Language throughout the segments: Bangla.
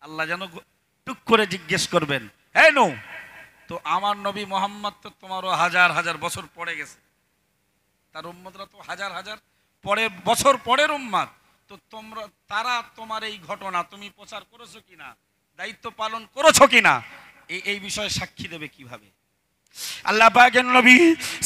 আল্লাহ যেন টুক করে জিজ্ঞেস করবেন, হ্যাঁ নো, তো আমার নবী মোহাম্মদ তো তোমারও হাজার হাজার বছর পরে গেছে, তার উম্মতরা তো হাজার হাজার বছর পরের উম্মত, তো তারা তোমার এই ঘটনা তুমি প্রচার করেছো কিনা, দায়িত্ব পালন করেছো কিনা, এই বিষয়ে সাক্ষী দেবে কিভাবে? আল্লাহ পাকের নবী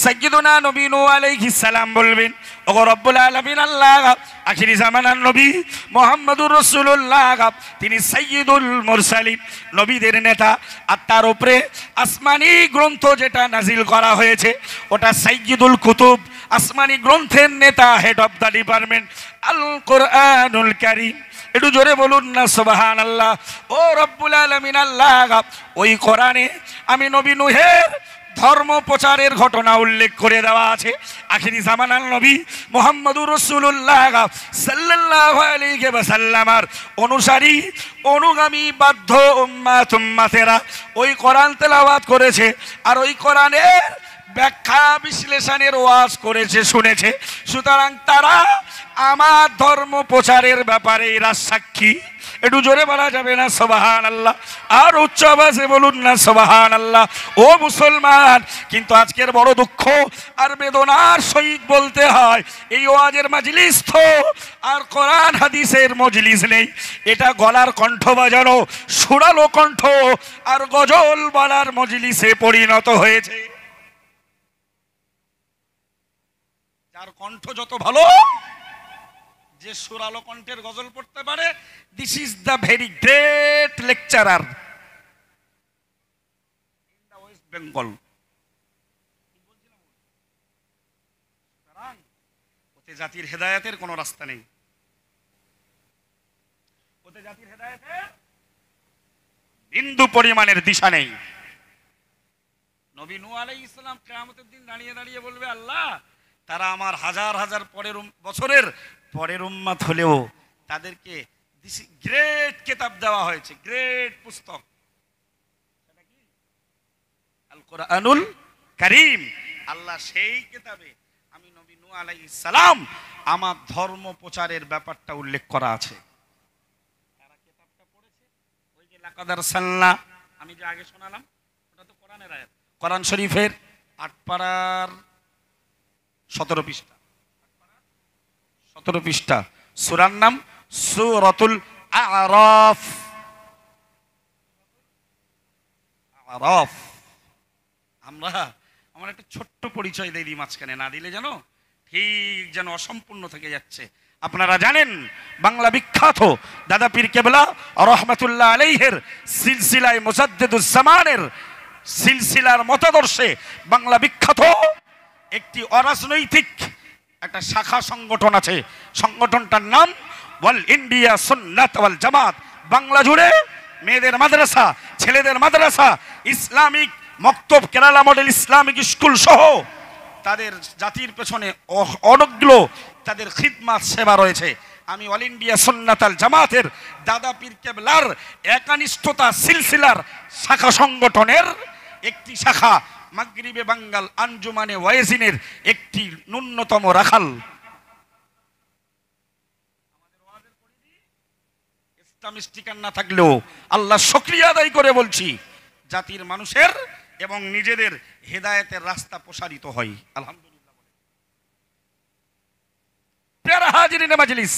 সাইয়্যিদুনা নবী নূহ আলাইহিস সালাম বলবেন, ওগো রব্বুল আলামিন আল্লাহ, আখিরি জামানার নবী মুহাম্মদুর রাসূলুল্লাহ, তিনি সাইয়্যিদুল মুরসালিন, নবীদের নেতা, আর তার উপরে আসমানি গ্রন্থ যেটা নাজিল করা হয়েছে ওটা সাইয়্যিদুল কুতুব, আসমানি গ্রন্থের নেতা, হেড অফ দ্য ডিপার্টমেন্ট, আল কোরআনুল কারীম। একটু জোরে বলুন না সুবহানাল্লাহ। ও রব্বুল আলামিন আল্লাহ, ওই কোরআনে আমি নবী নূহের ধর্ম প্রচারের ঘটনা উল্লেখ করে দেওয়া আছে। আখিরি জামানার নবী মুহাম্মদুর রাসূলুল্লাহ সাল্লাল্লাহু আলাইহি ওয়াসাল্লামের অনুসারী অনুগামী বাধ্য উম্মাতেরা ওই কোরআন তেলাওয়াত করেছে, আর ওই কোরআনের ব্যাখ্যা বিশ্লেষণের ওয়াজ করেছে, শুনেছে। সুতরাং তারা আমার ধর্ম প্রচারের ব্যাপারে এরা সাক্ষী। একটু জোরে বলা যাবে না সুবহানাল্লাহ? আর উচ্চ আওয়াজে বলুন না সুবহানাল্লাহ। ও মুসলমান, কিন্তু আজকের বড় দুঃখ আর বেদনার সহিত বলতে হয়, এই ওয়াজের মজলিস তো আর কোরআন হাদিসের মজলিস নেই, এটা গলার কণ্ঠ বাজানো, সুরালো কণ্ঠ আর গজল বলার মজলিসে পরিণত হয়েছে। যার কণ্ঠ যত ভালো, যে সুরালো কণ্ঠের গজল পড়তে পারে, this is the very great lecturer in the West Bengal. ওতে জাতির হেদায়েতের কোনো রাস্তা নেই, ওতে জাতির হেদায়েতের বিন্দু পরিমাণের দিশা নেই। নবী নূহ আলাইহিস সালাম কিয়ামতের দিন দাঁড়িয়ে দাঁড়িয়ে বলবে, আল্লাহ, তারা আমার হাজার হাজার বছরের পরের উম্মত হলেও তাদেরকে গ্রেট কিতাব দেওয়া হয়েছে, গ্রেট পুস্তক, সেটা কি? আল কোরআনুল কারীম। আল্লাহ সেই কিতাবে আমি নবী নূহ আলাইহিস সালাম আমার ধর্ম প্রচারের ব্যাপারটা উল্লেখ করা আছে। তারা কিতাবটা পড়েছে, ওই যে লাকাদ আরসালনা, আমি যে আগে শোনালাম, ওটা তো কোরআনের আয়াত, কোরআন শরীফের ৮ পারার 17 পৃষ্ঠা, 17 পৃষ্ঠা, সূরার নাম সূরাতুল আ'রাফ। আমার একটা ছোট্ট পরিচয় দিয়ে দিই মাঝখানে, না দিলে যেন ঠিক যেন অসম্পূর্ণ থেকে যাচ্ছে। আপনারা জানেন, বাংলা বিখ্যাত দাদা পীর কেবলা রহমাতুল্লাহ আলাইহির সিলসিলায়ে মুজাদ্দিদুজ জামানের সিলসিলার মতাদর্শে বাংলা বিখ্যাত একটি অরাজনৈতিক একটা শাখা সংগঠন আছে। সংগঠনটার নাম ওয়াল ইন্ডিয়া সুন্নাত ওয়াল জামাত। বাংলা জুড়ে মেয়েদের মাদ্রাসা, ছেলেদের মাদ্রাসা, ইসলামিক মক্তব, কেরালা মডেল ইসলামিক স্কুল সহ তাদের জাতির পেছনে অনগ্লো তাদের খিদমাত সেবা রয়েছে। আমি অল ইন্ডিয়া সুন্নাত ওয়াল জামাতের দাদা পীর কেবলার একানিষ্ঠতা সিলসিলার শাখা সংগঠনের একটি শাখা, মাগরিবে বাঙ্গাল আঞ্জুমানে ওয়াইজিনের একটি ন্যূনতম রাখাল। ইসলামিস্টিকার না থাকলেও আল্লাহ শুকরিয়া আদায় করে বলছি, জাতির মানুষের এবং নিজেদের হেদায়েতের রাস্তা প্রসারিত হয় আলহামদুলিল্লাহ। প্যারা হাজিরিনে মাজলিস।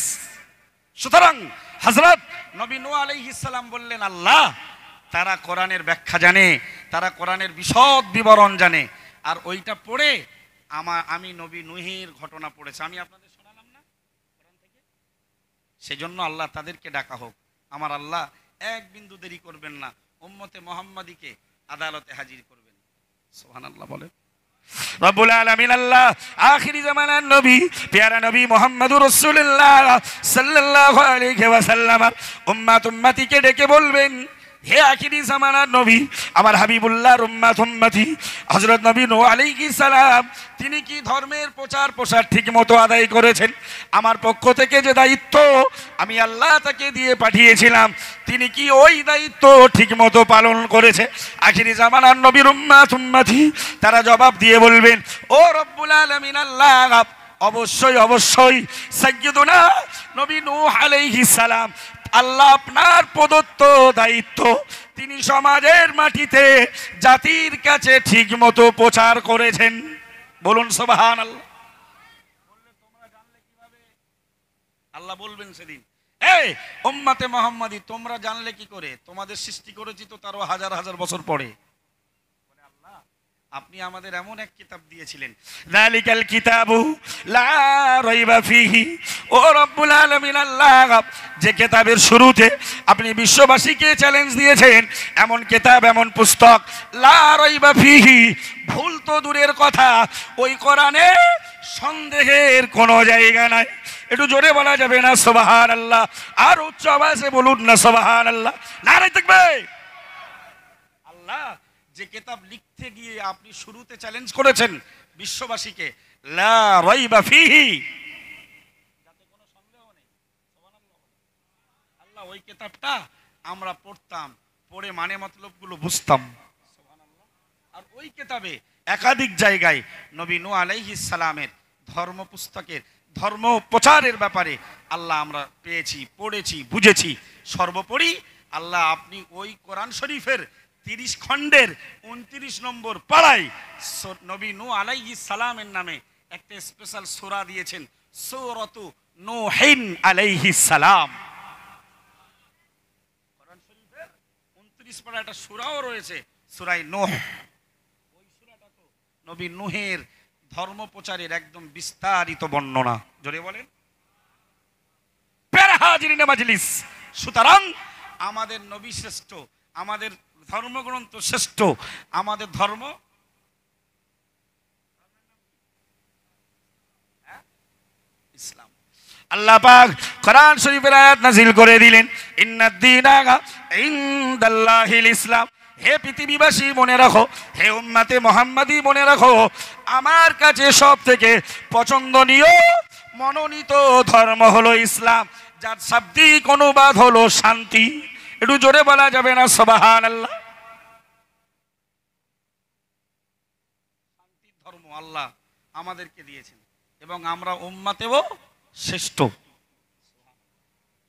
সুতরাং হযরত নবী নূহ আলাইহিস সালাম বললেন, আল্লাহ, তারা কোরআনের ব্যাখ্যা জানে, তারা কোরআনের বিশদ বিবরণ জানে, আর ওইটা পড়ে আমি নবী নূহের ঘটনা পড়েছে, আমি আপনাদের শোনালাম না কোরআন থেকে, সেজন্য আল্লাহ তাদেরকে ডাকা হোক। আমার আল্লাহ এক বিন্দু দেরি করবেন না, উম্মতে মুহাম্মাদীকে আদালতে হাজির করবেন। সুবহানাল্লাহ বলেন। রব্বুল আলামিন আল্লাহ আখিরি জামানার নবী প্যারা নবী মুহাম্মদুর রাসূলুল্লাহ সাল্লাল্লাহু আলাইহি ওয়াসাল্লাম উম্মতিকে ডেকে বলবেন, হে আখিরি জামানার নবী, আমার হাবিবুল্লাহর উম্মতি হযরত নবী নূহ আলাইহিস সালাম তিনি কি ধর্মের প্রচার ঠিকমতো আদায় করেছেন? আমার পক্ষ থেকে যে দায়িত্ব আমি আল্লাহ তাকে দিয়ে পাঠিয়েছিলাম, তিনি কি ওই দায়িত্ব ঠিকমতো পালন করেছে? আখিরি জামানার নবীর উম্মতি তারা জবাব দিয়ে বলবেন, ও রব্বুল আলামিন আল্লাহ, অবশ্যই সাইয়্যিদুনা নবী নূহ আলাইহিস সালাম আল্লাহ আপনার প্রদত্ত দায়িত্ব তিনি সমাজের মাটিতে জাতির কাছে ঠিক মতো প্রচার করেছেন। বলুন সুবহানাল্লাহ। আল্লাহ বলবেন সেদিন, এই উম্মতে মুহাম্মাদি তোমরা জানলে কি করে? তোমাদের সৃষ্টি করেছি তো তারও হাজার হাজার বছর পরে। আপনি আমাদের এমন এক কিতাব দিয়েছিলেন, যালিকাল কিতাবু লা রাইবা ফিহি। ও রব্বুল আলামিন আল্লাহ, যে কিতাবের শুরুতে আপনি বিশ্ববাসীকে চ্যালেঞ্জ দিয়েছেন, এমন কিতাব, এমন পুস্তক, লা রাইবা ফিহি, ভুল তো দূরের কথা, ওই কোরআনে সন্দেহের কোনো জায়গা নাই। একটু জোরে বলা যাবে না সুবহানাল্লাহ? আর উচ্চ আওয়াজে বলুন না সুবহানাল্লাহ। নারে তাকবীর। আল্লাহ যে কিতাব লিখতে গিয়ে আপনি শুরুতে চ্যালেঞ্জ করেছেন বিশ্ববাসীকে, লা রাইবা ফিহি, যাতে কোনো সন্দেহ নেই, সুবহানাল্লাহ। আল্লাহ ওই কিতাবটা আমরা পড়তাম, পড়ে মানে মতলবগুলো বুঝতাম, সুবহানাল্লাহ। আর ওই কিতাবে একাধিক জায়গায় নবী নূহ আলাইহিস সালামের ধর্ম পুস্তকের ধর্ম প্রচারের ব্যাপারে আল্লাহ আমরা পেয়েছি, পড়েছি, বুঝেছি। সর্বোপরি আল্লাহ আপনি ওই কোরআন শরীফের 30 খণ্ডের 29 নম্বর পাড়ায় নবী নূহ আলাইহিস সালামের নামে একটা স্পেশাল সূরা দিয়েছেন, সূরাতু নূহিন আলাইহিস সালাম। কোরআন শরীফের 29 পাড়ায় একটা সূরাও রয়েছে, সূরা নূহ। ওই সূরাটা তো নবী নূহের ধর্ম প্রচারের একদম বিস্তারিত বর্ণনা। জোরে বলেন। প্যারা হাজিরিনে মাজলিস, সুতরাং আমাদের নবী শ্রেষ্ঠ, আমাদের ধর্মগ্রন্থ শ্রেষ্ঠ, আমাদের ধর্ম ইসলাম। আল্লাহ পাক কোরআন শরীফের আয়াত নাযিল করে দিলেন, ইন্নাদ-দীনা ইনদাল্লাহিল ইসলাম। হে পৃথিবীবাসী মনে রাখো, হে উম্মতে মুহাম্মাদি মনে রাখো, আমার কাছে সব থেকে পছন্দনীয় মনোনীত ধর্ম হলো ইসলাম, যার শাব্দিক অনুবাদ হলো শান্তি। একটু জোরে বলা যাবে না সুবহানাল্লাহ? শান্তির ধর্ম আল্লাহ আমাদেরকে দিয়েছেন এবং আমরা উম্মতেও শ্রেষ্ঠ।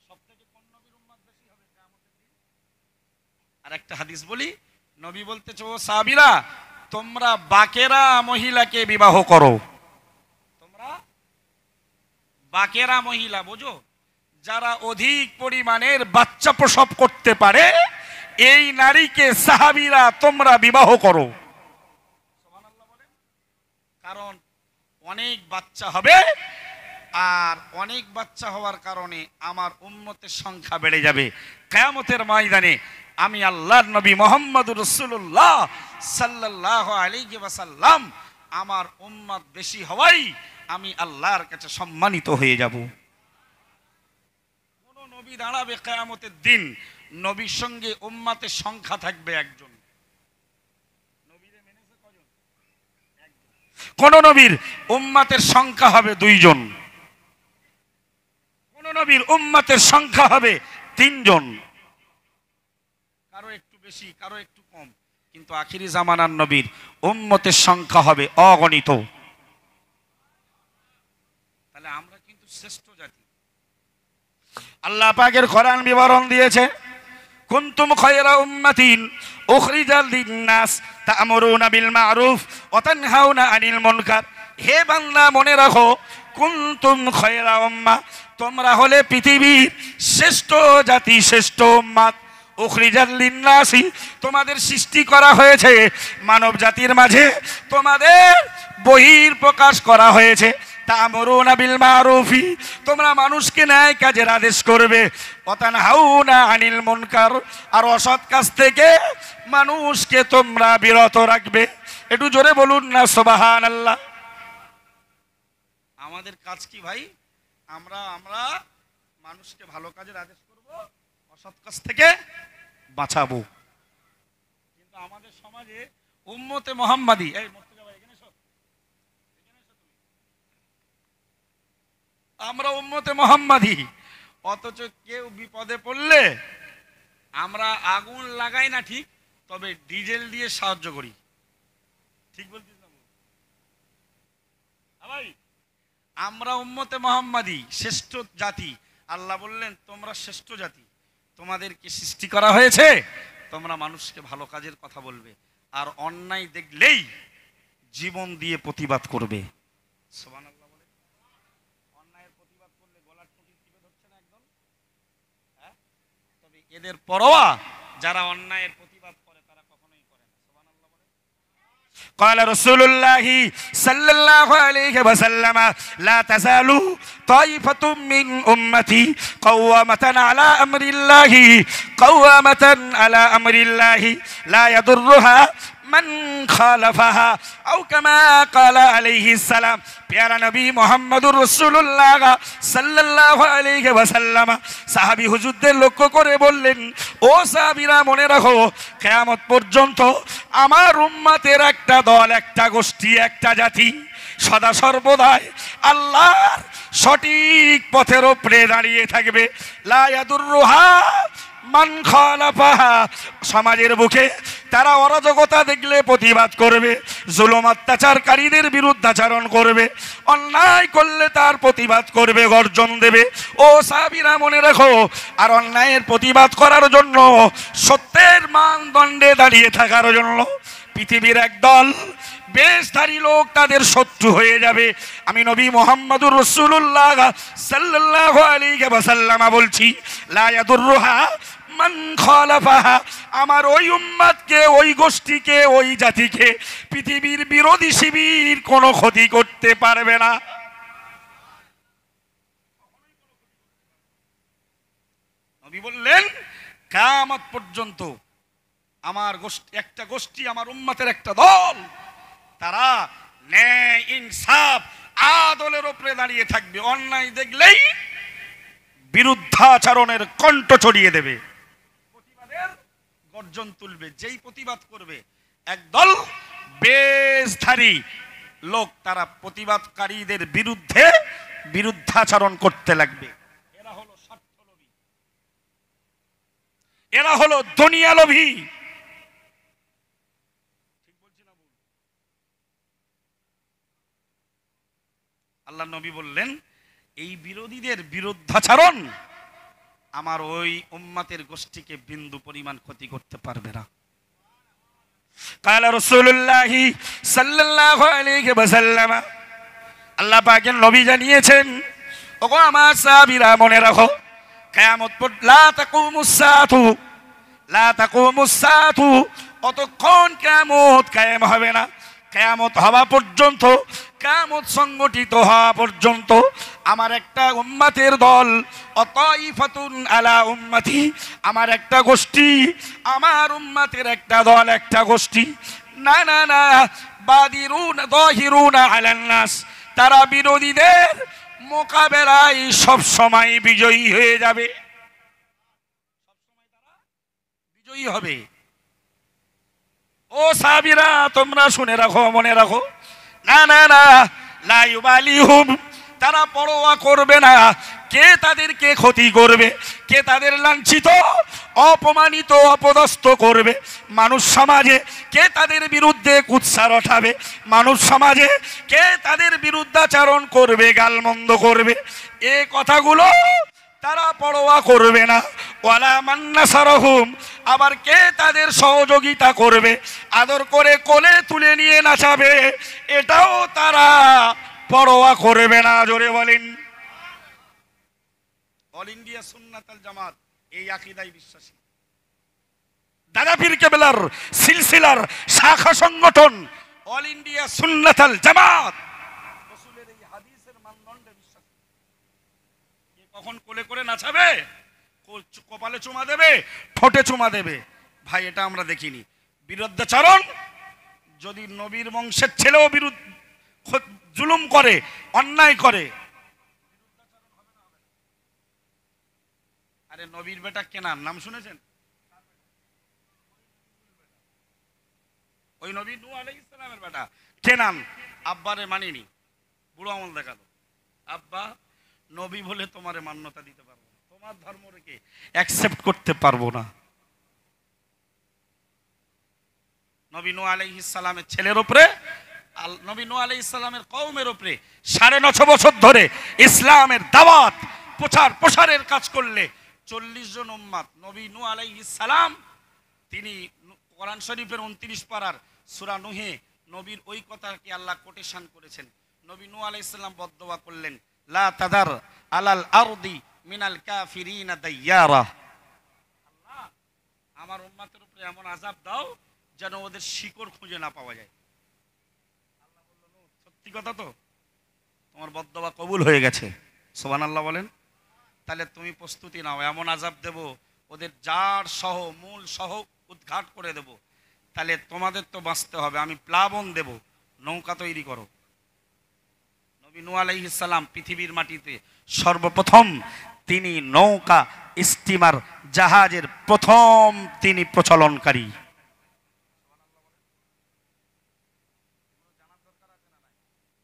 সবথেকে কোন নবীর উম্মত বেশি হবে কিয়ামতের দিন? আর একটা হাদিস বলি, নবী বলতেছে, ও সাহাবীরা তোমরা বাকেরা মহিলাকে বিবাহ করো। তোমরা বাকেরা মহিলা বোঝো, যারা অধিক পরিমাণের বাচ্চা প্রসব করতে পারে, এই নারীকে সাহাবীরা তোমরা বিবাহ করো। সুবহানাল্লাহ বলেন। কারণ অনেক বাচ্চা হবে, আর অনেক বাচ্চা হওয়ার কারণে আমার উম্মতের সংখ্যা বেড়ে যাবে। কিয়ামতের ময়দানে আমি আল্লাহর নবী মুহাম্মদুর রাসূলুল্লাহ সাল্লাল্লাহু আলাইহি ওয়াসাল্লাম, আমার উম্মত বেশি হওয়াই আমি আল্লাহর কাছে সম্মানিত হয়ে যাব। কোন নবী দাঁড়াবে কিয়ামতের দিন, নবীর সঙ্গে উম্মতের সংখ্যা থাকবে একজন। নবীরে মেনেছে কজন? একজন। কোন নবীর উম্মতের সংখ্যা হবে 2 জন, কোন নবীর উম্মতের সংখ্যা হবে 3 জন, কারো একটু বেশি, কারো একটু কম, কিন্তু আখিরি জামানার নবীর উম্মতের সংখ্যা হবে অগণিত। তাহলে আমরা কিন্তু শ্রেষ্ঠ জাতি। আল্লাহ পাকের কোরআন বিবরণ দিয়েছে, কুনতুম খায়রা উম্মাতিন উখরিজাল লিন-নাস তা'মুরুনা বিল মা'রুফ ওয়া তানহাউনা আনিল মুনকার। হে বান্দা মনে রাখো, কুনতুম খায়রা উম্মাহ, তোমরা হলে পৃথিবীর শ্রেষ্ঠ জাতি, শ্রেষ্ঠ উম্মত। উখরিজাল লিন-নাসি, তোমাদের সৃষ্টি করা হয়েছে মানব জাতির মাঝে, তোমাদের বহির প্রকাশ করা হয়েছে। তা'মুরুনা বিল মা'রুফি, তোমরা মানুষকে ন্যায় কাজের আদেশ করবে। ওয়া তানহাউনা আনিল মুনকার, আর অসৎ কাজ থেকে মানুষকে তোমরা বিরত রাখবে। একটু জোরে বলুন না সুবহানাল্লাহ। আমাদের কাজ কি ভাই? আমরা মানুষকে ভালো কাজের আদেশ করব, অসৎ কাজ থেকে বাঁচাবো। কিন্তু আমাদের সমাজে উম্মতে মুহাম্মাদি, এই মুর্তজা ভাই এখানে এসো, আমরা উম্মতে মুহাম্মাদি, অথচ কেউ বিপদে পড়লে আমরা আগুন লাগাই না ঠিক, তবে ডিজেল দিয়ে সাহায্য করি। ঠিক বলছিস না ভাই? আমরা উম্মতে মুহাম্মাদি শ্রেষ্ঠ জাতি। আল্লাহ বললেন তোমরা শ্রেষ্ঠ জাতি। তোমাদেরকে সৃষ্টি করা হয়েছে তোমরা মানুষকে ভালো কাজের কথা বলবে, আর অন্যায় দেখলেই জীবন দিয়ে প্রতিবাদ করবে। সুবহানাল্লাহ বলে। অন্যায়ের প্রতিবাদ করলে গলার টুটি টিপে ধরছে না একদম, হ্যাঁ? তবে এদের পরোয়া যারা অন্যায়ের প্রতিবাদ করে তারা কখনোই করে না। সুবহানাল্লাহ বলে। قال رسول الله صلى الله عليه وسلم لا تزال طائفة من أمتي قوامة على أمر الله لا يضرها من خالفها أو كما قال عليه السلام। प्यारा नबी মুহাম্মদুর রাসূলুল্লাহ সাল্লাল্লাহু আলাইহি ওয়াসাল্লাম সাহাবী হুজুরদের লক্ষ্য করে বললেন, ও সাহাবীরা মনে রাখো, কিয়ামত পর্যন্ত আমার উম্মতের একটা দল, একটা গোষ্ঠী, একটা জাতি সদা সর্বদাই আল্লাহর সঠিক পথের উপরে দাঁড়িয়ে থাকবে। লা ইয়াদুররুহা মান খালাফাহা, সমাজের বুকে তারা অরাজকতা দেখলে প্রতিবাদ করবে, জুলুম অত্যাচারকারীদের বিরুদ্ধাচরণ করবে, অন্যায় করলে তার প্রতিবাদ করবে, গর্জন দেবে। ও সাহাবীরা মনে রাখো, আর অন্যায়ের প্রতিবাদ করার জন্য, সত্যের মানদণ্ডে দাঁড়িয়ে থাকার জন্য পৃথিবীর একদল বেশধারী লোক তাদের শত্রু হয়ে যাবে। আমি নবী মুহাম্মদুর রাসূলুল্লাহ সাল্লাল্লাহু আলাইহি ওয়াসাল্লাম বলছি, লা ইয়াদুররুহা মান খালাফাহা, আমার ওই উম্মতকে, ওই গোষ্ঠীকে, ওই জাতিকে পৃথিবীর বিরোধী শিবির কোনো ক্ষতি করতে পারবে না। নবী বললেন, কিয়ামত পর্যন্ত আমার গোষ্ঠী, একটা গোষ্ঠী, আমার উম্মতের একটা দল, তারা ন্যায়, ইনসাফ, আদলের উপরে দাঁড়িয়ে থাকবে, অন্যায় দেখলেই বিরুদ্ধাচরণের কণ্ঠ ছড়িয়ে দেবে, প্রতিবাদের গর্জন তুলবে। যেই প্রতিবাদ করবে একদল বেশধারী লোক, তারা প্রতিবাদকারীদের বিরুদ্ধে বিরুদ্ধাচরণ করতে লাগবে। এরা হলো স্বার্থলোভী, এরা হলো দুনিয়ালোভী। আল্লাহ নবী বললেন, এই বিরোধীদের বিরুদ্ধাচরণ আমার ওই উম্মতের গোষ্ঠীকে বিন্দু পরিমাণ ক্ষতি করতে পারবে না। قال رسول الله صلى الله عليه وسلم, আল্লাহ পাকের নবী জানিয়েছেন, ওগো আমার সাহাবীরা মনে রাখো, কিয়ামত লা তাকুমুস সাআতু, অতক্ষণ কিয়ামত কায়েম হবে না। কিয়ামত হওয়া পর্যন্ত, কিয়ামত সংগঠিত হওয়া পর্যন্ত আমার একটা উম্মতের দল, অতাইফাতুন আলা উম্মতি, আমার একটা গোষ্ঠী, আমার উম্মতের একটা দল, একটা গোষ্ঠী, না না না, বাদিরুনা যাহিরুনা আলান নাস, তারা বিরোধীদের মোকাবেলায় সব সময় বিজয়ী হয়ে যাবে, সব সময় তারা বিজয়ী হবে। ও সাহাবীরা তোমরা শুনে রাখো, মনে রাখো, না না না, লা ইউবালিহুম, তারা পরোয়া করবে না কে তাদেরকে ক্ষতি করবে, কে তাদের লাঞ্ছিত, অপমানিত, অপদস্থ করবে। মানুষ সমাজে কে তাদের বিরুদ্ধে কুৎসার ওঠাবে, মানুষ সমাজে কে তাদের বিরুদ্ধাচরণ করবে, গালমন্দ করবে, এ কথাগুলো তারা পরোয়া করবে না। ওয়ালা মান নাসারহুম, আবার কে তাদের সহযোগিতা করবে, আদর করে কোলে তুলে নিয়ে নাচাবে, এটাও তারা পরোয়া করবে না। জোরে বলেন। অল ইন্ডিয়া সুন্নাতুল জামাত এই আকীদায় বিশ্বাসী, দাদা পীর কেবলার সিলসিলার শাখা সংগঠন অল ইন্ডিয়া সুন্নাতুল জামাত রাসূলের এই হাদিসের মানদণ্ডে বিশ্বাসী। কে কখন কোলে করে নাচাবে, কপালে চুমা দেবে, ঠোঁটে চুমা দেবে, ভাই এটা আমরা দেখিনি। বিরুদ্ধাচরণ যদি নবীর বংশের ছেলেও জুলুম করে, অন্যায় করে, আরে নবীর বেটা কেনান নাম শুনেছেন? ওই নবী নূহ আলাইহিস সালামের বেটা কেনান আব্বারে মানিনি, বুড়ো আমল দেখালো, আব্বা নবী বলে তোমারে মান্যতা দিতে পারবো না, তোমার ধর্ম রেখে অ্যাকসেপ্ট করতে পারবো না। নবী নূহ আলাইহিস সালামের ছেলের উপরে, নবী নূহ আলাইহিস সালামের কওমের উপরে 9.5 বছর ধরে ইসলামের দাওয়াত প্রচারের কাজ করলে 40 জন উম্মত নবী নূহ আলাইহিস সালাম, তিনি কোরআন শরীফের 29 পারার সূরা নূহে নবীর ওই কথাকে আল্লাহ কোটেশন করেছেন। নবী নূহ আলাইহিস সালাম বদদোয়া করলেন, লা তাদার আলাল আরদি মিনাল কাফিরিনা দাইয়ারা, আল্লাহ আমার উম্মতের উপরে এমন আযাব দাও যেন ওদের শিকড় খুঁজে না পাওয়া যায়। আল্লাহ বলল, সত্যি কথা তো, তোমার বদদোয়া কবুল হয়ে গেছে। সুবহানাল্লাহ বলেন। তাহলে তুমি প্রস্তুতি নাও, এমন আযাব দেব ওদের জাড় সহ মূল সহ উদ্ঘাট করে দেব। তাহলে তোমাদের তো বাঁচতে হবে, আমি প্লাবন দেব, নৌকা তৈরি করো। নবী নূহ আলাইহিস সালাম পৃথিবীর মাটিতে সর্বপ্রথম তিনি নৌকা, স্টিমার, জাহাজের প্রথম তিনি প্রচলনকারী।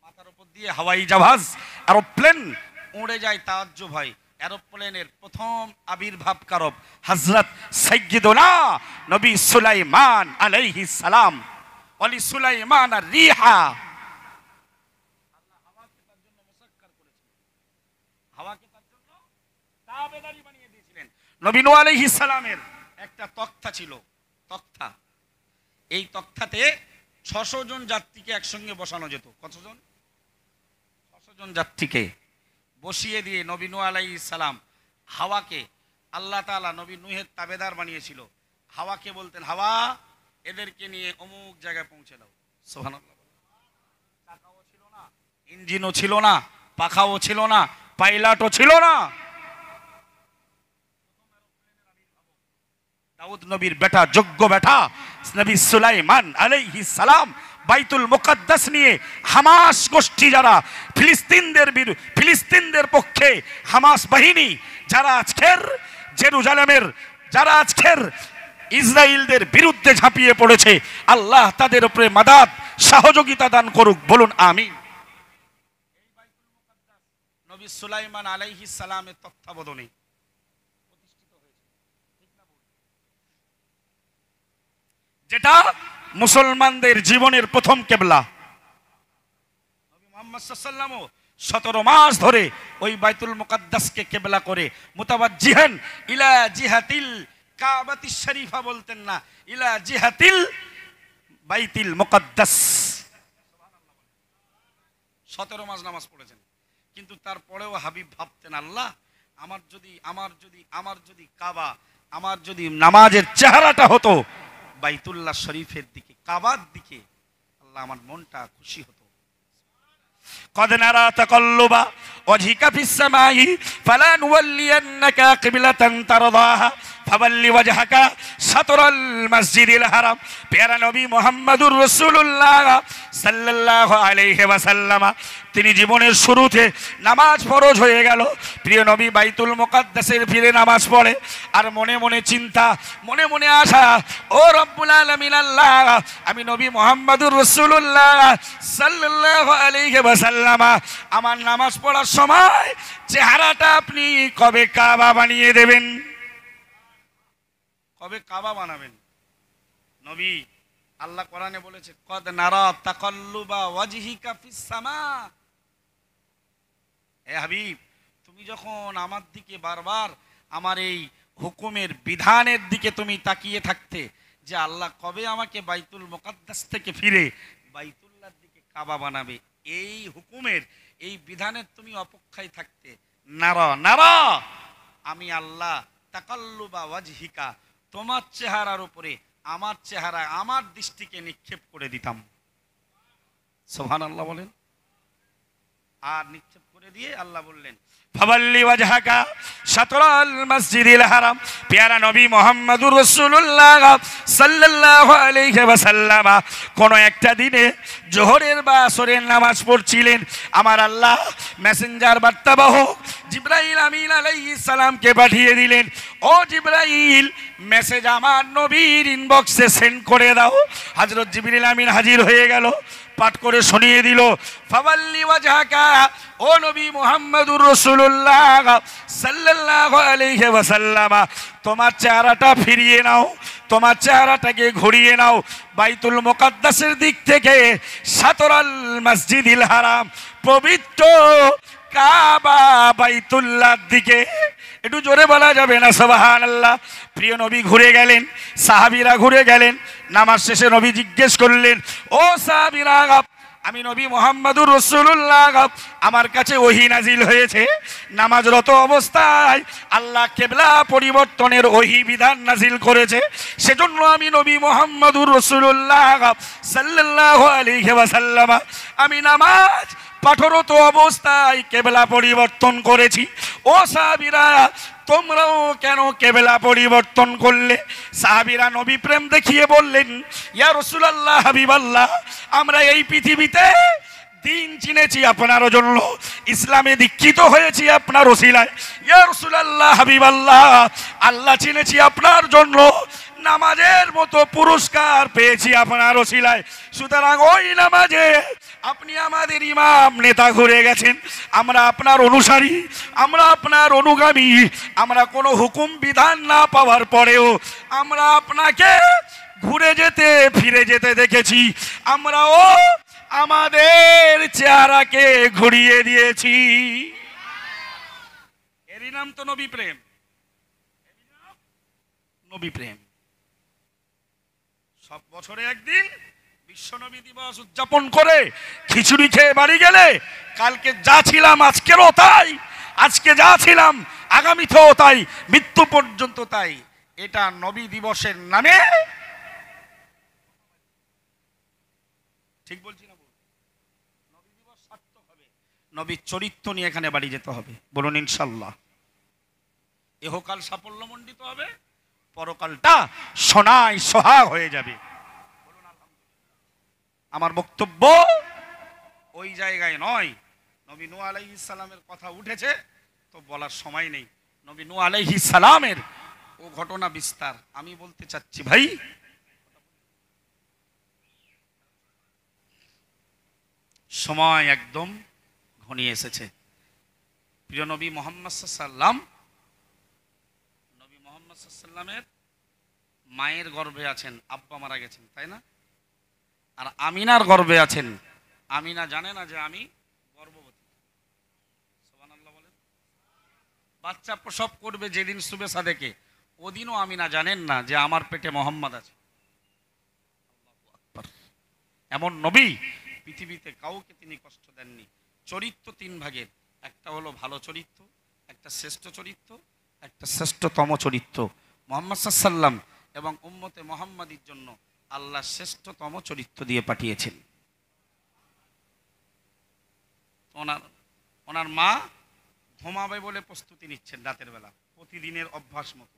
মাথার উপর দিয়ে হাওয়াই জাহাজ, এরোপ্লেন উড়ে যায়, তাজ্জুব হয়। এরোপ্লেনের প্রথম আবির্ভাবকারক হযরত সাইয়্যিদুনা নবী সুলাইমান আলাইহিস সালাম। ওয়ালি সুলাইমান আর-রিহা, আল্লাহ হাওয়াকে তার জন্য মুসাক্কার করেছিলেন, হাওয়াকে তার জন্য তাবেদারি বানিয়ে দিয়েছিলেন। নবী নূহ আলাইহিস সালামের একটা তক্তা ছিল, তক্তা। এই তক্তাতে 600 জন যাত্রীকে একসঙ্গে বসানো যেত। কতজন? 600 জন যাত্রীকে বসিয়ে দিয়ে নবী নূহ আলাইহিস সালাম হাওয়াকে, আল্লাহ তাআলা নবী নূহের তাবেদার বানিয়েছিল। হাওয়াকে বলতেন, হাওয়া এদেরকে নিয়ে অমুক জায়গায় পৌঁছে দাও। সুবহানাল্লাহ। চাকাও ছিল না, ইঞ্জিনও ছিল না, পাখাও ছিল না, পাইলটও ছিল না। দাউদ নবীর বেটা, যোগ্য বেটা নবী সুলাইমান আলাইহিস সালাম বাইতুল মুকাদ্দাস নিয়ে হামাস গোষ্ঠী, যারা ফিলিস্তিনদের পক্ষে হামাস বাহিনী, যারা আজকের জেরুজালেমের, যারা আজকের ইসরায়েলদের বিরুদ্ধে ঝাঁপিয়ে পড়েছে, আল্লাহ তাদের উপরে মাদাদ সহযোগিতা দান করুক, বলুন আমিন। এই বাইতুল মুকাদ্দাস নবী সুলাইমান আলাইহিস সালামের তত্ত্বাবধানে প্রতিষ্ঠিত হয়েছে, ঠিক না বলুন? যেটা মুসলমানদের জীবনের প্রথম কিবলা। নবী মুহাম্মদ সাল্লাল্লাহু আলাইহি ওয়াসাল্লাম 17 মাস ধরে ওই বাইতুল মুকাদ্দাসকে কিবলা করে মুতাওয়াজ্জিহান ইলা জিহাতিল কাবাতিশ শরীফা বলতেন না, ইলা জিহাতিল বাইতুল মুকাদ্দাস। 17 মাস নামাজ পড়েছেন, কিন্তু তারপরেও হাবিব ভাবতেন, আল্লাহ আমার যদি কাবা, আমার যদি নামাজের চেহারাটা হতো বাইতুল্লাহ শরীফের দিকে, কাবার দিকে, আল্লাহ আমার মনটা খুশি হতো। قد نرى تقلب وجهك في السماء فلنولينك قبلة ترضاها فول وجهك شطر المسجد الحرام। প্যারা নবী মুহাম্মদুর রাসূলুল্লাহ সাল্লাল্লাহু আলাইহি ওয়াসাল্লাম, তিনি জীবনের শুরুতে নামাজ ফরজ হয়ে গেল, প্রিয় নবী বাইতুল মুকাদ্দাসের ফিরে নামাজ পড়ে, আর মনে মনে চিন্তা, মনে মনে আশা, ও রব্বুল আলামিন আল্লাহ, আমি নবী মুহাম্মদুর রাসূলুল্লাহ সাল্লাল্লাহু আলাইহি ওয়াসাল্লাম আমার নামাজ পড়ার সময় চেহারাটা আপনি কবে কাবা বানিয়ে দেবেন, কবে কাবা বানাবেন? নবী, আল্লাহ কোরআনে বলেছে, কদ নারা তাকাল্লুবা ওয়াজহিকা ফিস সামা। হে হাবিব, তুমি যখন আমার দিকে বারবার আমার এই হুকুমের বিধানের দিকে তুমি তাকিয়ে থাকতে, যে আল্লাহ কবে আমাকে বাইতুল মুকাদ্দাস থেকে ফিরে বাইতুল্লাহর দিকে কাবা বানাবে, এই হুকুমের, এই বিধানের তুমি অপেক্ষায় থাকতে, নারা নারা, আমি আল্লাহ তাকাল্লুবা ওয়াজহিকা, তোমার চেহারার উপরে আমার চেহারা, আমার দৃষ্টিকে নিক্ষেপ করে দিতাম। সুবহানাল্লাহ বলেন। আর নিক্ষেপ করে দিয়ে আল্লাহ বললেন, ফাওয়াল্লি ওয়াজহাকা শাতরাল মসজিদিল হারাম। প্যারা নবী মুহাম্মদুর রাসূলুল্লাহ সাল্লাল্লাহু আলাইহি ওয়াসাল্লাম কোন একটা দিনে জোহরের বা আসরের নামাজ পড়ছিলেন, আমার আল্লাহ মেসেঞ্জার বার্তাবাহক জিবরাইল আমিন আলাইহিস সালামকে পাঠিয়ে দিলেন, ও জিবরাইল, মেসেজ আমার নবীর ইনবক্সে সেন্ড করে দাও। হযরত জিবরিল আমিন হাজির হয়ে গেল, পাঠ করে শুনিয়ে দিল, ফাওয়াল্লি ওয়াজহাকা, ও নবী মুহাম্মদুর রাসূলুল্লাহ সাল্লাল্লাহু আলাইহি ওয়াসাল্লাম, তোমার চেহারাটা ফিরিয়ে নাও, তোমার চেহারাটাকে ঘুরিয়ে নাও বাইতুল মুকাদ্দাসের দিক থেকে শাতরাল মসজিদিল হারাম, পবিত্র কাবা বাইতুল্লাহর দিকে। একটু জোরে বলা যাবে না সুবহানাল্লাহ? প্রিয় নবী ঘুরে গেলেন, সাহাবীরা ঘুরে গেলেন। নামাজ শেষে নবী জিজ্ঞেস করলেন, ও সাহাবীরা, আমি নবী মুহাম্মদুর রাসূলুল্লাহ, আমার কাছে ওহী নাজিল হয়েছে। নামাজরত অবস্থায় আল্লাহ কিবলা পরিবর্তনের ওহী বিধান নাজিল করেছে। সেজন্য আমি নবী মুহাম্মদুর রাসূলুল্লাহ সাল্লাল্লাহু আলাইহি ওয়াসাল্লাম আমি নামাজ পাঠরত অবস্থায় কিবলা পরিবর্তন করেছি। ও সাহাবীরা, তোমরাও কেন কিবলা পরিবর্তন করলে? সাহাবীরা নবী প্রেম দেখিয়ে বললেন, ইয়া রাসূলুল্লাহ, হাবিবাল্লাহ, আমরা এই পৃথিবীতে দিন চিনেছি আপনার জন্য, ইসলামে দীক্ষিত হয়েছি আপনার ওসিলায়। ইয়া রাসূলুল্লাহ, হাবিবাল্লাহ, আল্লাহ চিনেছি আপনার জন্য, নামাজের মতো পুরস্কার পেয়েছি আপনার ওসিলায়। সুতরাং ওই নামাজে আপনি আমাদের ইমাম, নেতা ঘুরে গেছেন, আমরা আপনার অনুসারী, আমরা আপনার অনুগামী। আমরা কোনো হুকুম বিধান না পাওয়ার পরেও আমরা আপনাকে ঘুরে যেতে ফিরে যেতে দেখেছি। আমরাও আমাদের চেহারাকে ঘুরিয়ে দিয়েছি। এরই নাম তো নবী প্রেম। নবী প্রেম। সব বছরে একদিন বিশ্ব নবী দিবস উদযাপন করে খিচুড়ি খেয়ে বাড়ি গেলে কালকে যা ছিলাম আজকেরও তাই, আজকে যা ছিলাম আগামীতেও তাই, মৃত্যু পর্যন্ত তাই। এটা নবী দিবসের নামে ঠিক বলছি না? নবী দিবস সার্থক হবে, নবীর চরিত্র নিয়ে এখানে বাড়ি যেতে হবে। বলুন ইনশাল্লাহ। ইহকাল সাফল্যমণ্ডিত হবে, পরকালটা সোনায় সোহাগ হয়ে যাবে। আমার বক্তব্য ওই জায়গায় নয়। নবী নূহ আলাইহিস সালামের কথা উঠেছে তো বলার সময় নেই। নবী নূহ আলাইহিস সালামের ও ঘটনা বিস্তার আমি বলতে চাচ্ছি ভাই। সময় একদম ঘনিয়ে এসেছে। প্রিয় নবী মুহাম্মদ সাল্লাল্লাহু আলাইহি মায়ের গর্ভে আছেন, আব্বা মারা গেছেন, তাই না? আর আমিনার গর্ভে আছেন। আমিনা জানে না যে আমি গর্ভবতী। সুবহানাল্লাহ বলেন। বাচ্চা প্রসব করবে যেদিন শুবে সাদেকে, ওদিনও আমিনা জানেন না যে আমার পেটে মোহাম্মদ আছে। আল্লাহু আকবার। এমন নবী পৃথিবীতে কাউকে তিনি কষ্ট দেননি। চরিত্র তিন ভাগের, একটা হলো ভালো চরিত্র, একটা শ্রেষ্ঠ চরিত্র, একটা শ্রেষ্ঠতম চরিত্র। মুহাম্মদ সাল্লাল্লাহু এবং উম্মতে মুহাম্মাদির জন্য আল্লাহ শ্রেষ্ঠতম চরিত্র দিয়ে পাঠিয়েছেন। ওনার মা ঘুমাবে বলে প্রস্তুতি নিচ্ছেন রাতের বেলা, প্রতিদিনের অভ্যাস মতো।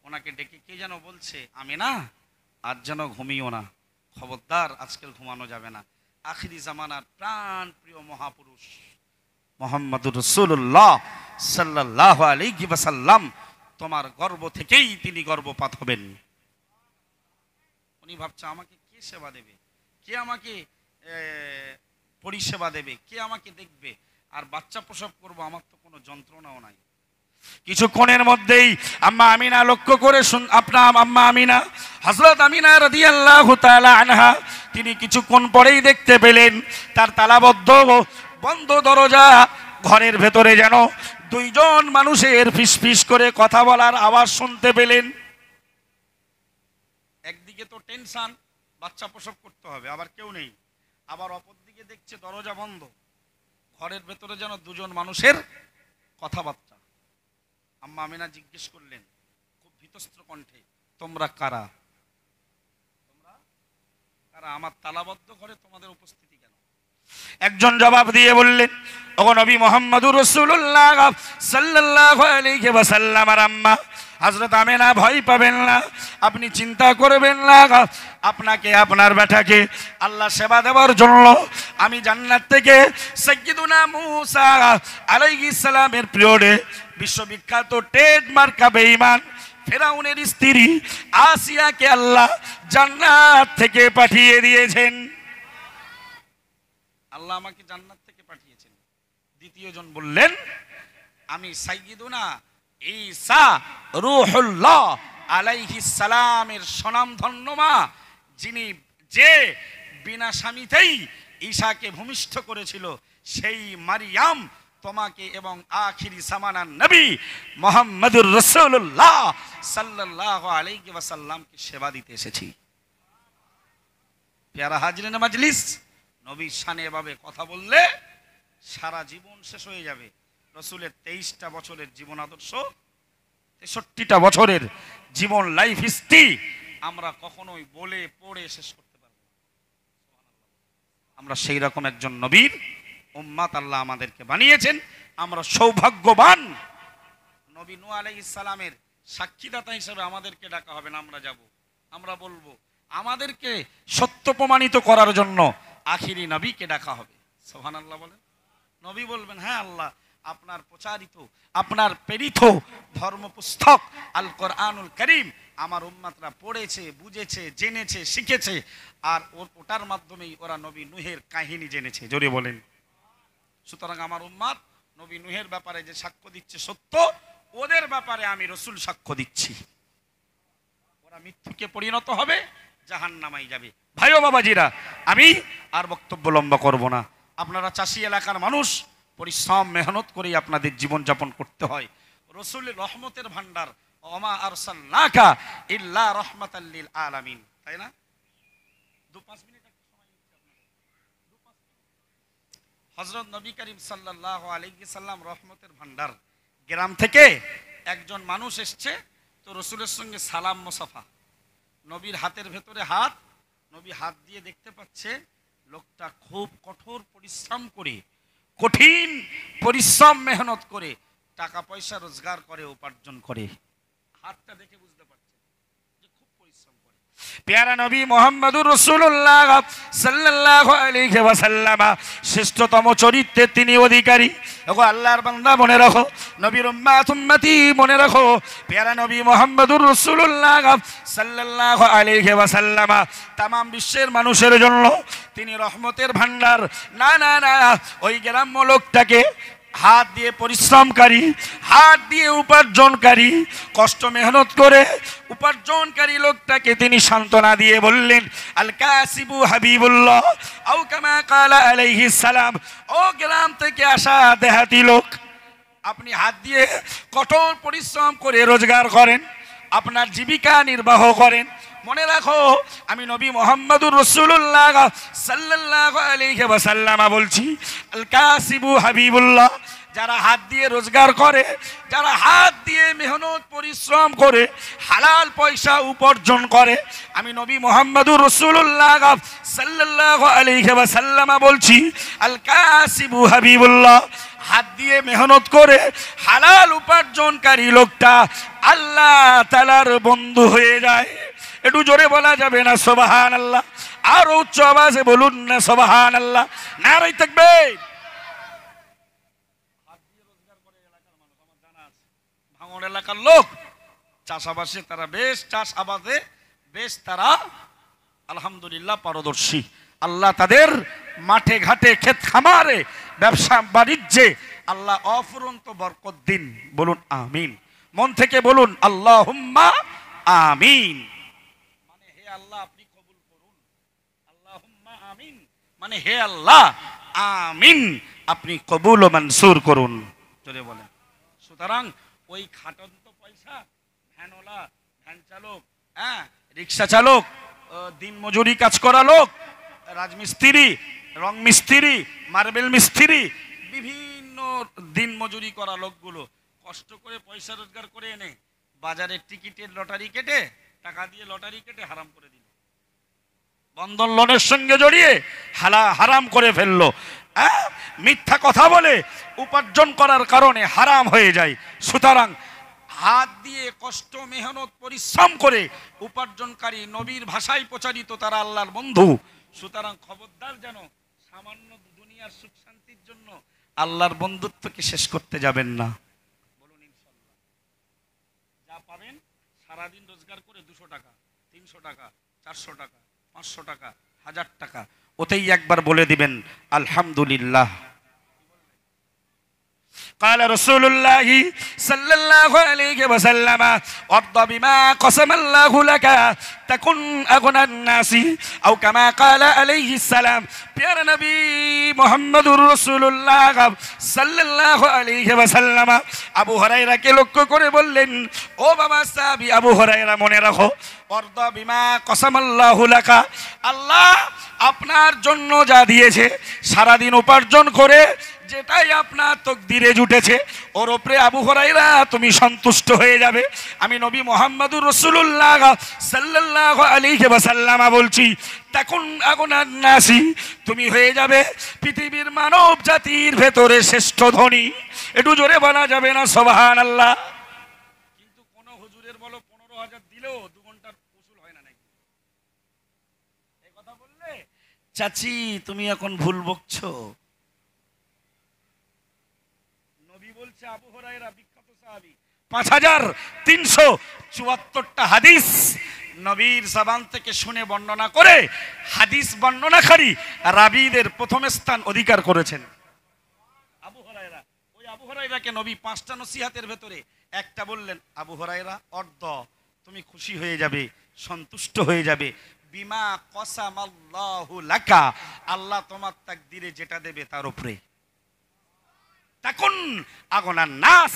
ওনাকে ডেকে কে যেন বলছে, আমিনা আজ যেন ঘুমিও না, খবরদার আজকাল ঘুমানো যাবে না। আখিরি জামানার প্রাণ প্রিয় মহাপুরুষ মুহাম্মদুর রাসূলুল্লাহ সাল্লাল্লাহু আলাইহি ওয়াসাল্লাম, তোমার গর্ভ থেকেই তিনি গর্ভপাত হবেন। উনি ভাবছে আমাকে কে সেবা দেবে, কে আমাকে পরিষেবা দেবে, কে আমাকে দেখবে, আর বাচ্চা প্রসব করবো, আমার তো কোনো যন্ত্রণাও নাই। কিছুক্ষণের মধ্যেই আম্মা আমিনা লক্ষ্য করে আপনার আম্মা আমিনা, হযরত আমিনা রাদিয়াল্লাহু তাআলা আনহা, তিনি কিছুক্ষণ পরেই দেখতে পেলেন তার তালাবদ্ধ বন্ধ দরজা, ঘরের ভেতরে যেন দুইজন মানুষের ফিসফিস করে কথা বলার আওয়াজ শুনতে পেলেন। একদিকে তো টেনশন, বাচ্চা প্রসব করতে হবে, আবার কেউ নেই, আবার অপরদিকে দেখছে দরজা বন্ধ, ঘরের ভেতরে যেন দুজন মানুষের কথাবার্তা। আম্মা আমিনা জিজ্ঞেস করলেন খুব ভীতস্ত্র কণ্ঠে, তোমরা কারা? তোমরা কারা? আমার তালাবদ্ধ ঘরে তোমাদের উপস্থিতি কেন? একজন জবাব দিয়ে বললেন, ওগো নবী মুহাম্মদুর রাসূলুল্লাহ সাল্লাল্লাহু আলাইহি ওয়াসাল্লামের আম্মা হযরত আমিনা, ভয় পাবেন না, আপনি চিন্তা করবেন না, আপনাকে আপনার বেটাকে আল্লাহ সেবা দেওয়ার জন্য আমি জান্নাত থেকে সাইয়্যিদুনা মূসা আলাইহিস সালামের পিরিয়ডে বিশ্ববিখ্যাত ট্রেডমার্ক বেঈমান ফেরাউনের স্ত্রী আসিয়াকে আল্লাহ জান্নাত থেকে পাঠিয়ে দিয়েছেন। আল্লাহ আমাকে জান্নাত থেকে পাঠিয়েছেন। দ্বিতীয় জন বললেন, আমি সাইয়্যিদুনা ঈসা রূহুল্লাহ আলাইহিস সালামের স্বনামধন্য মা, যিনি যে বিনা স্বামীতেই ঈসাকে ভূমিষ্ঠ করেছিল, সেই মারিয়াম তোমাকে এবং আখিরি জামানার নবী মুহাম্মদুর রাসূলুল্লাহ সাল্লাল্লাহু আলাইহি ওয়াসাল্লামকে সেবা দিতে এসেছি। প্যারা হাজরিন মাজলিস, নবীর শানে এভাবে কথা বললে সারা জীবন শেষ হয়ে যাবে। রসুলের 23টা বছরের জীবন আদর্শ, 63টা বছরের জীবন লাইফ হিস্ট্রি আমরা কখনোই বলে পড়ে শেষ করতে পারবো না। আমরা সেই রকম একজন নবীর উম্মাত আল্লাহ আমাদেরকে বানিয়েছেন। আমরা সৌভাগ্যবান। নবী নূহ আলাইহিস সালামের সাক্ষীদাতা হিসেবে আমাদেরকে ডাকা হবে না, আমরা যাব, আমরা বলবো। আমাদেরকে সত্য প্রমাণিত করার জন্য আখিরি নবীকে ডাকা হবে। সুবহানাল্লাহ বলেন। নবী বলবেন, হ্যাঁ আল্লাহ, আপনার প্রচারিত, আপনার প্রেরিত ধর্মপুস্তক আল কোরআনুল কারীম আমার উম্মতরা পড়েছে, বুঝেছে, জেনেছে, শিখেছে, আর ওটার মাধ্যমেই ওরা নবী নূহের কাহিনী জেনেছে। জোরে বলেন। সুতরাং আমার উম্মত নবী নূহের ব্যাপারে যে সাক্ষ্য দিচ্ছে সত্য, ওদের ব্যাপারে আমি রসুল সাক্ষ্য দিচ্ছি। ওরা মৃত্যুকে পরিণত হবে, জাহান্নামায় যাবে। ভাই ও বাবাজিরা, আমি আর বক্তব্য লম্বা করব না। আপনারা চাষি এলাকার মানুষ, পরিশ্রম মেহনত করেই আপনাদের জীবনযাপন করতে হয়। রসুলের রহমতের ভান্ডার, ওমা আরসালনাকা ইল্লা রাহমাতাল লিল আলামিন, তাই না? 2-5 মিনিট একটা সময় দিচ্ছি আপনাদের। হযরত নবী করিম সাল্লাল্লাহু আলাইহি সাল্লাম রহমতের ভান্ডার। গ্রাম থেকে একজন মানুষ এসছে, তো রসুলের সঙ্গে সালাম মুসাফা, নবীর হাতের ভেতরে হাত, নবী হাত দিয়ে দেখতে পাচ্ছে লোকটা খুব কঠোর পরিশ্রম করে, কঠিন পরিশ্রম মেহনত করে টাকা পয়সা রোজগার করে, উপার্জন করে। হাতটা দেখে বুঝতে পারছে যে খুব পরিশ্রম করে। প্যারা নবী মুহাম্মদুর রাসূলুল্লাহ সাল্লাল্লাহু আলাইহি ওয়াসাল্লাম শ্রেষ্ঠতম চরিত্রের তিনি অধিকারী। ওগো আল্লাহর বান্দা, মনে রাখো, নবীর উম্মত উম্মতি মনে রাখো, প্যারা নবী মুহাম্মদুর রাসূলুল্লাহ সাল্লাল্লাহু আলাইহি ওয়াসাল্লাম तमाम বিশ্বের মানুষের জন্য তিনি রহমতের ভান্ডার। না না না, ওই গ্রাম্য লোকটাকে, হাত দিয়ে পরিশ্রমকারী, হাত দিয়ে উপার্জনকারী, কষ্ট মেহনত করে উপার্জনকারী লোকটাকে তিনি সান্ত্বনা দিয়ে বললেন, আল কাসিবু হাবিবুল্লাহ আও কামা ক্বালা আলাইহিস সালাম। ও গ্রাম থেকে আসা দেহাতি লোক, আপনি হাত দিয়ে কঠোর পরিশ্রম করে রোজগার করেন, আপনার জীবিকা নির্বাহ করেন। মনে রাখো, আমি নবী মুহাম্মদুর রাসূলুল্লাহ সাল্লাল্লাহু আলাইহি ওয়াসাল্লাম বলছি, আল কাসিবু হাবিবুল্লাহ। যারা হাত দিয়ে রোজগার করে, যারা হাত দিয়ে মেহনত পরিশ্রম করে হালাল পয়সা উপার্জন করে, আমি নবী মুহাম্মদুর রাসূলুল্লাহ সাল্লাল্লাহু আলাইহি ওয়াসাল্লাম বলছি, আল কাসিবু হাবিবুল্লাহ। হাত দিয়ে মেহনত করে হালাল উপার্জনকারী লোকটা আল্লাহ তাআলার বন্ধু হয়ে যায়। একটু জোরে বলা যাবে না সুবহানাল্লাহ? আর উচ্চ আওয়াজে বলুন না সুবহানাল্লাহ। নারে তাকবীর। হাত দিয়ে রোজগার করে এলাকার মানুষ, আমার জানা আছে, ভাঙড় এলাকার লোক চাষাবাসে, তারা বেশ চাষাবাদে বেশ তারা আলহামদুলিল্লাহ পারদর্শী। আল্লাহ তাদের মাঠে ঘাটে, ক্ষেত খামারে, ব্যবসা বাণিজ্যে আল্লাহ অফুরন্ত বরকত দিন। বলুন আমিন। মন থেকে বলুন আল্লাহুম্মা আমিন। মানে হে আল্লাহ আপনি কবুল করুন। আল্লাহুম্মা আমিন মানে হে আল্লাহ আমিন, আপনি কবুল ও মনসুর করুন। চলে বলেন। সুতরাং ওই খাটন্ত পয়সা, ভ্যানওয়ালা, ভ্যান চালক, হ্যাঁ, রিক্সা চালক, দিন মজুরি কাজ করা লোক, রাজমিস্ত্রি, রং মিস্ত্রি, মার্বেল মিস্ত্রি, বিভিন্ন দিন মজুরি করা লোকগুলো কষ্ট করে পয়সা রোজগার করে এনে বাজারের টিকিটের লটারি কেটে, টাকা দিয়ে লটারি কেটে হারাম করে দিল, বন্ধন লোনের সঙ্গে জড়িয়ে হারাম করে ফেললো। মিথ্যা কথা বলে উপার্জন করার কারণে হারাম হয়ে যায়। সুতরাং হাত দিয়ে কষ্ট মেহনত পরিশ্রম করে উপার্জনকারী, নবীর ভাষায় প্রচারিত, তারা আল্লাহর বন্ধু। সুতরাং খবরদার যেন সামান্য দুনিয়ার সুখ শান্তির জন্য আল্লাহর বন্ধুত্বকে শেষ করতে যাবেন না। বলুন ইনশাআল্লাহ। যা পাবেন সারাদিন রোজগার করে 200 টাকা, 300 টাকা, 400 টাকা, 500 টাকা, 1000 টাকা, ওতেই একবার বলে দিবেন আলহামদুলিল্লাহ। قال رسول الله صلى الله عليه وسلم ارض بما قسم الله لك تكن اغنى الناس او كما قال عليه السلام প্যারা নবী মুহাম্মদুর রাসূলুল্লাহ সাল্লাল্লাহু আলাইহি ওয়াসাল্লাম আবু হুরায়রাকে লক্ষ্য করে বললেন, ও বাবা সাহাবী আবু হুরায়রা, মনে রাখো অর্দ বিমা কসামাল্লাহু লাকা, আল্লাহ আপনার জন্য যা দিয়েছে সারাদিন উপার্জন করে যেটাই আপনার তকদিরে জুটেছে ওর উপরে আবু হুরায়রা তুমি সন্তুষ্ট হয়ে যাবে। আমি নবী মুহাম্মদুর রাসূলুল্লাহ সাল্লাল্লাহু আলাইহি ওয়াসাল্লাম বলছি, তখন আগুনান নাসি, তুমি হয়ে যাবে পৃথিবীর মানব জাতির ভেতরে শ্রেষ্ঠ ধনী। একটু জোরে বলা যাবে না সুবহানাল্লাহ? কিন্তু কোন হুজুরের বলো 15,000 দিলেও 2 ঘন্টার উসুল হয় না নাকি? এই কথা বললে চাচি তুমি এখন ভুল বকছো। নবী বলছে, আবু হুরায়রা বিখ্যাত সাহাবী, 5374টা হাদিস নবীর জবান থেকে শুনে বর্ণনা করে হাদিস বর্ণনাকারী রাবীদের প্রথম স্থান অধিকার করেছেন আবু হুরায়রা। ওই আবু হুরায়রাকে নবী 5টা নসিহতের ভেতরে একটা বললেন, আবু হুরায়রা অর্ধ তুমি খুশি হয়ে যাবে, সন্তুষ্ট হয়ে যাবে, বিমা কসামাল্লাহু লাকা, আল্লাহ তোমার তাকদিরে যেটা দেবে তার উপরে। তখন আগুনান নাস,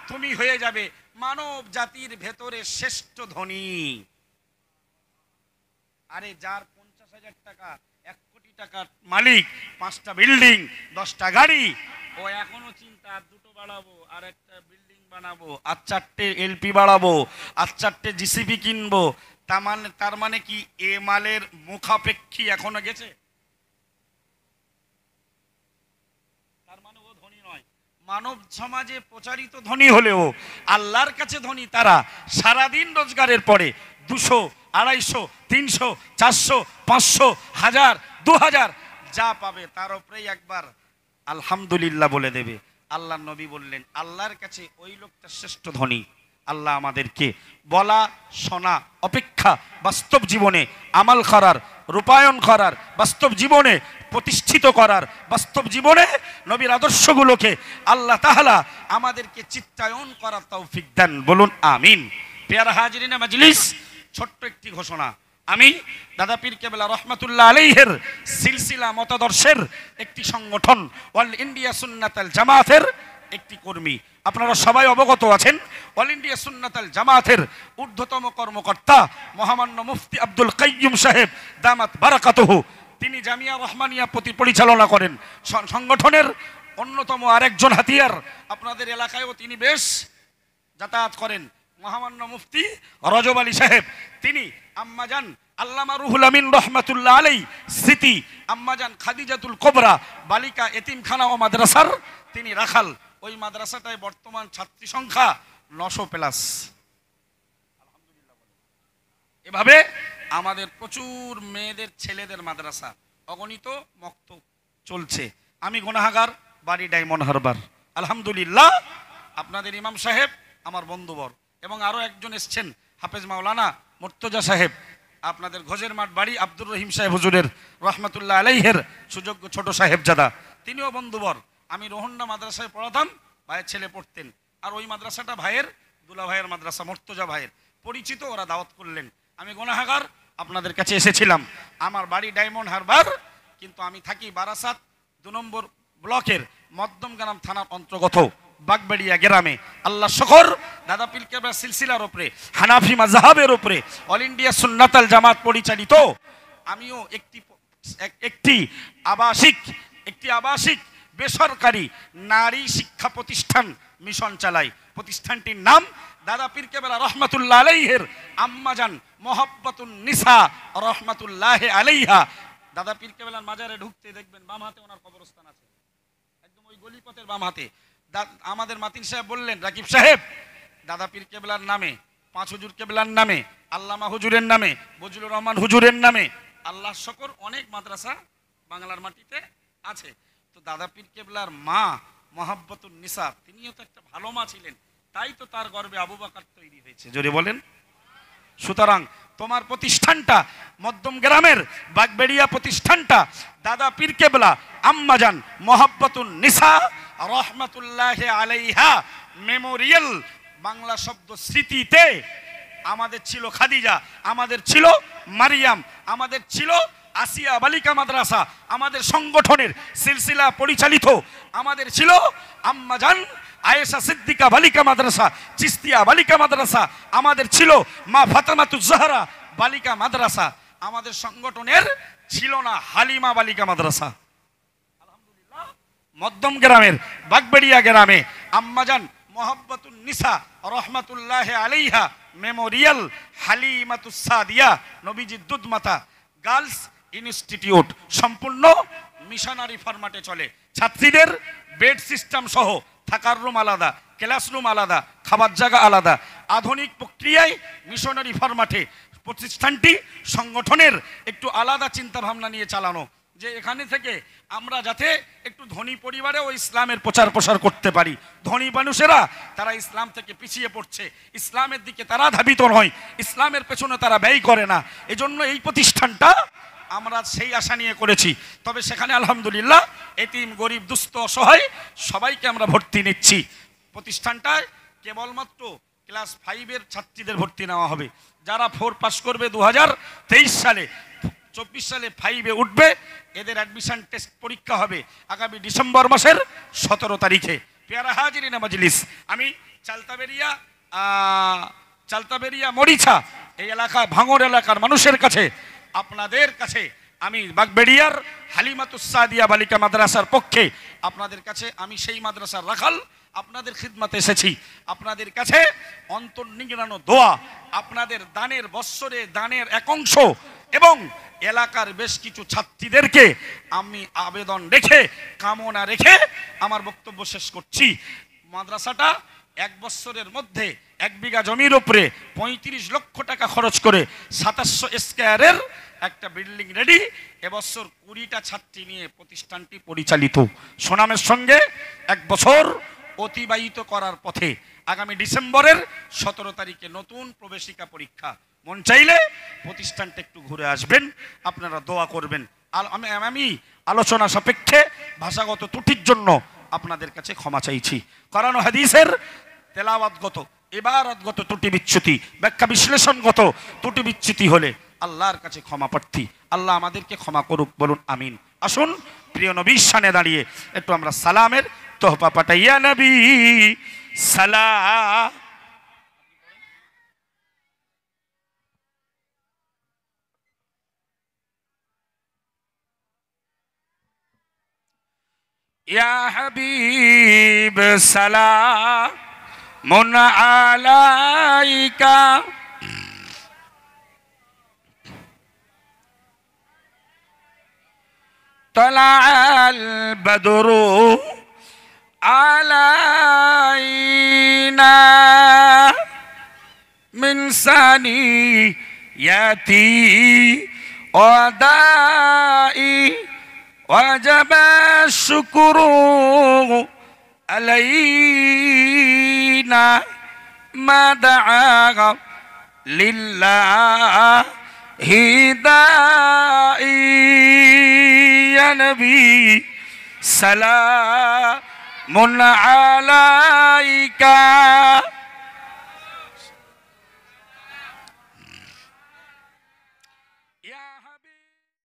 তুমি হয়ে যাবে মানব জাতির ভেতরে শ্রেষ্ঠ ধনী। আরে যার 50,000 টাকা 1 কোটি টাকার মালিক, 5টা বিল্ডিং 10টা গাড়ি, ও এখনো চিন্তা আর 2টো বাড়াবো, আর একটা বিল্ডিং বানাবো, আর 4টে এলপি বাড়াবো, আর 4টে জিসিপি কিনবো। তার মানে কি এ মালের মুখাপেক্ষী এখনো গেছে? তার মানে ও ধনী নয়। মানব সমাজে প্রচারিত ধনী হলেও আল্লাহর কাছে ধনী তারা সারাদিন রোজগারের পরে 200, 250, 300, 400, 500, 1000, 2000 যা পাবে তার উপরেই একবার আলহামদুলিল্লাহ বলে দেবে। আল্লাহর নবী বললেন, আল্লাহর কাছে ওই লোকটা শ্রেষ্ঠ ধনী। আল্লাহ আমাদেরকে বলা শোনা অপেক্ষা বাস্তব জীবনে আমাল করার, রূপায়ণ করার, বাস্তব জীবনে প্রতিষ্ঠিত করার, বাস্তব জীবনে নবীর আদর্শগুলোকে আল্লাহ তাআলা আমাদেরকে চিত্তায়ন করার তৌফিক দেন, বলুন আমিন। পেয়ারা হাজিরিনে মাজলিস, ছোট্ট একটি ঘোষণা। আমি দাদা পীর কেবলা রহমাতুল্লাহ আলাইহির সিলসিলা মতাদর্শের একটি সংগঠন অল ইন্ডিয়া সুন্নাতুল জামাতের একটি কর্মী। আপনারা সবাই অবগত আছেন, অল ইন্ডিয়া সুন্নাতুল জামাতের ঊর্ধ্বতম কর্মকর্তা মহামান্য মুফতি আব্দুল কাইয়ুম সাহেব দামাত বারাকাতুহু, তিনি জামিয়া রহমানিয়া পরিচালনা করেন। সংগঠনের অন্যতম আরেকজন হাতিয়ার, আপনাদের এলাকায়ও তিনি বেশ যাতায়াত করেন, মহামান্য মুফতি রজব আলী সাহেব। তিনি আম্মাজান আল্লামা রুহুল আমিন রহমাতুল্লাহ আলাই স্মৃতি আম্মাজান খাদিজাতুল কোবরা বালিকা এতিমখানা ও মাদ্রাসার তিনি রাখাল। ওই মাদ্রাসাটায় বর্তমান ছাত্রী সংখ্যা 900+। এভাবে আমাদের প্রচুর মেয়েদের ছেলেদের মাদ্রাসা অগণিত মক্তব চলছে। আমি গুনাহগার, বাড়ি ডায়মন্ড হারবার। আলহামদুলিল্লাহ আপনাদের ইমাম সাহেব আমার বন্ধুবর, এবং আরও একজন এসছেন হাফেজ মাওলানা মুর্তজা সাহেব, আপনাদের ঘোজের মাঠ বাড়ি আব্দুর রহিম সাহেব হুজুরের রহমাতুল্লাহ আলাইহির সুযোগ্য ছোট সাহেবজাদা, তিনিও বন্ধুবর। আমি রোহন্ডা মাদ্রাসায় পড়াতাম, ভাইয়ের ছেলে পড়তেন, আর ওই মাদ্রাসাটা ভাইয়ের দুলা ভাইয়ের মাদ্রাসা, মুর্তজা ভাইয়ের পরিচিত। ওরা দাওয়াত করলেন, আমি গুনাহগার আপনাদের কাছে এসেছিলাম। আমার বাড়ি ডায়মন্ড হারবার, কিন্তু আমি থাকি বারাসাত 2 নম্বর ব্লকের মধ্যমগ্রাম থানার অন্তর্গত বাগবাড়িয়া গ্রামে। আল্লাহ শকর, দাদা পীর কেবলা সিলসিলার উপরে, হানাফি মাযহাবের উপরে অল ইন্ডিয়া সুন্নাতুল জামাত পরিচালিত আমিও একটি আবাসিক বেসরকারি নারী শিক্ষা প্রতিষ্ঠান মিশন চালাই। প্রতিষ্ঠানটির নাম দাদা পীর কেবলা রহমাতুল্লাহ আলাইহির আম্মাজান মুহাব্বাতুন নিসা রহমাতুল্লাহ আলাইহা। দাদা পীর কেবলার মাজারে ঢুকতে দেখবেন বাম হাতে ওনার কবরস্থান আছে, একদম ওই গলিপথের বাম হাতে। আমাদের মাতিন সাহেব বললেন, রাকিব সাহেব, দাদা পীর কেবলার নামে, 5 হুজুর কেবলার নামে, আল্লামা হুজুরের নামে, বজলুর রহমান হুজুরের নামে আল্লাহ শকর অনেক মাদ্রাসা বাংলার মাটিতে আছে। তো দাদা পীর কেবলার মা মুহাব্বাতুন নিসা, তিনিও তো একটা ভালো মা ছিলেন, তাই তো তার গর্বে আবু বকর তৈরি হয়েছে, জোরে বলেন। সুতরাং তোমার প্রতিষ্ঠানটা মধ্যম গ্রামের বাগবেড়িয়া প্রতিষ্ঠানটা দাদা পীর কেবলা আম্মাজান মুহাব্বাতুন নিসা রহমাতুল্লাহি আলাইহা মেমোরিয়াল, বাংলা শব্দ স্মৃতিতে। আমাদের ছিল খাদিজা, আমাদের ছিল মারিয়াম, আমাদের ছিল আসিয়া বালিকা মাদ্রাসা, আমাদের সংগঠনের সিলসিলা পরিচালিত। আমাদের ছিল আম্মাজান আয়েশা সিদ্দিকা বালিকা মাদ্রাসা, চিস্তিয়া বালিকা মাদ্রাসা, আমাদের ছিল মা ফাতেমাতুজ জাহরা বালিকা মাদ্রাসা। আমাদের সংগঠনের ছিল না হালিমা বালিকা মাদ্রাসা। আলহামদুলিল্লাহ, মধ্যম গ্রামের বাগবেড়িয়া গ্রামে আম্মাজান মোহাব্বতুন নিসা রহমাতুল্লাহি আলাইহা মেমোরিয়াল হালিমাতুস সাদিয়া নবীজির দুধমাতা গার্লস ইনস্টিটিউট সম্পূর্ণ মিশনারি ফরম্যাটে চলে। ছাত্রীদের বেড সিস্টেম সহ থাকার রুম আলাদা, ক্লাসরুম আলাদা, খাবার জায়গা আলাদা, আধুনিক প্রক্রিয়ায় মিশনারি ফরম্যাটে প্রতিষ্ঠানটি সংগঠনের একটু আলাদা চিন্তা ভাবনা নিয়ে চালানো, যে এখানে থেকে আমরা যাতে একটু ধনী পরিবারেও ইসলামের প্রচার প্রসার করতে পারি। ধনী মানুষেরা তারা ইসলাম থেকে পিছিয়ে পড়ছে, ইসলামের দিকে তারা ধাবিত নয়, ইসলামের পেছনে তারা ব্যয় করে না। এজন্য এই প্রতিষ্ঠানটা আমরা সেই আশা নিয়ে করেছি। তবে সেখানে আলহামদুলিল্লাহ এতিম, গরিব, দুস্থ, অসহায় সবাইকে আমরা ভর্তি নিচ্ছি। প্রতিষ্ঠানটায় কেবলমাত্র ক্লাস 5-এর ছাত্রীদের ভর্তি নেওয়া হবে। যারা 4 পাস করবে 2023 সালে, 24 সালে 5-এ উঠবে, এদের অ্যাডমিশন টেস্ট পরীক্ষা হবে আগামী ডিসেম্বর মাসের 17 তারিখে। পেয়ারা হাজিরিনা মজলিস, আমি চালতাবেরিয়া মরিচা এই এলাকা, ভাঙর এলাকার মানুষের কাছে, আপনাদের কাছে আমি বাগবেড়িয়ার হালিমাতুস সাদিয়া বালিকা মাদ্রাসার পক্ষে আপনাদের কাছে আমি সেই মাদ্রাসার রাখাল আপনাদের খিদমতে এসেছি। আপনাদের কাছে অন্তর্নিংড়ানো দোয়া, আপনাদের দানের বৎসরে দানের এক অংশ এবং এলাকার বেশ কিছু ছাত্রীদেরকে আমি আবেদন রেখে, কামনা রেখে আমার বক্তব্য শেষ করছি। মাদ্রাসাটা 1 বছরের মধ্যে 1 বিঘা জমির উপরে 35 লক্ষ টাকা খরচ করে 2700 স্কয়ারের একটা বিল্ডিং রেডি। এবছর 20টা ছাত্রী নিয়ে প্রতিষ্ঠানটি পরিচালিত। সুনামের সঙ্গে 1 বছর অতিবাহিত করার পথে। আগামী ডিসেম্বরের 17 তারিখে নতুন প্রবেশিকা পরীক্ষা। মন চাইলে প্রতিষ্ঠানটা একটু ঘুরে আসবেন, আপনারা দোয়া করবেন। আমি আলোচনা সাপেক্ষে ভাষাগত ত্রুটির জন্য আপনাদের কাছে ক্ষমা চাইছি। কোরআন ও হাদিসের তেলাওয়াতগত, ইবারতগত ত্রুটি বিচ্যুতি, ব্যাখ্যা বিশ্লেষণগত ত্রুটি বিচ্যুতি হলে আল্লাহর কাছে ক্ষমা প্রার্থী। আল্লাহ আমাদেরকে ক্ষমা করুক, বলুন আমিন। আসুন প্রিয় নবীর শানে দাঁড়িয়ে একটু আমরা সালামের তোহফা পাঠাই। ইয়া নবী সালাম। ইয়া হাবিব সালামুন আলাইকা তালাআল বদরু আলাইনা মিন সানিয়াতি ওয়াদাই ওয়াজাব শুকরু আলাইনা মা দাআ লিল্লাহি দাঈ। ইয়া নবী সালামুন আলাইকা